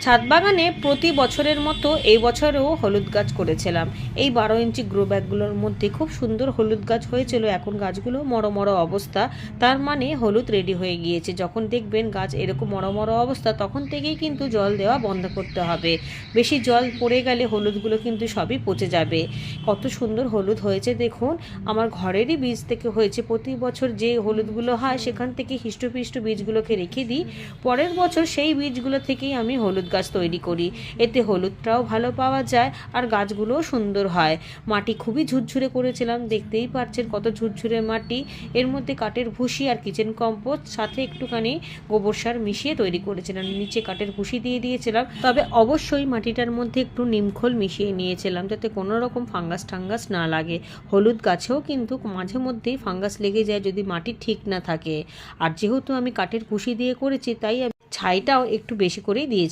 ছাদ বাগানে প্রতি বছরের মতো এই বছরেও হলুদ গাছ করেছিলাম। এই 12 ইঞ্চি গ্রো ব্যাগগুলোর মধ্যে খুব সুন্দর হলুদ গাছ হয়েছিল। এখন গাছগুলো মরো মরো অবস্থা, তার মানে হলুদ রেডি হয়ে গিয়েছে। যখন দেখবেন গাছ এরকম মরো মরো অবস্থা, তখন থেকেই কিন্তু জল দেওয়া বন্ধ করতে হবে। বেশি জল পড়ে গেলে হলুদগুলো কিন্তু সবই পচে যাবে। কত সুন্দর হলুদ হয়েছে দেখুন, আমার ঘরেরই বীজ থেকে হয়েছে। প্রতি বছর যে হলুদগুলো হয় সেখান থেকে হিষ্টপিষ্ট বীজগুলোকে রেখে দিই, পরের বছর সেই বীজগুলো থেকেই আমি হলুদ গাছ তৈরি করি। এতে হলুদটাও ভালো পাওয়া যায় আর গাছগুলোও সুন্দর হয়। মাটি খুবই ঝুরঝুরে করেছিলাম, দেখতেই পাচ্ছেন কত ঝুরঝুরে মাটি। এর মধ্যে কাঠের ভুসি আর কিচেন কম্পোস্ট সাথে একটুখানি গোবর সার মিশিয়ে তৈরি করেছিলাম। নিচে কাঠের ভুসি দিয়ে দিয়েছিলাম, তবে অবশ্যই মাটিটার মধ্যে একটু নিমখোল মিশিয়ে নিয়েছিলাম যাতে কোনো রকম ফাঙ্গাস টাঙ্গাস না লাগে। হলুদ গাছেও কিন্তু মাঝে মধ্যেই ফাঙ্গাস লেগে যায় যদি মাটি ঠিক না থাকে। আর যেহেতু আমি কাঠের ভুসি দিয়ে করেছি, তাই ছাইটাও একটু বেশি করেই দিয়েছি।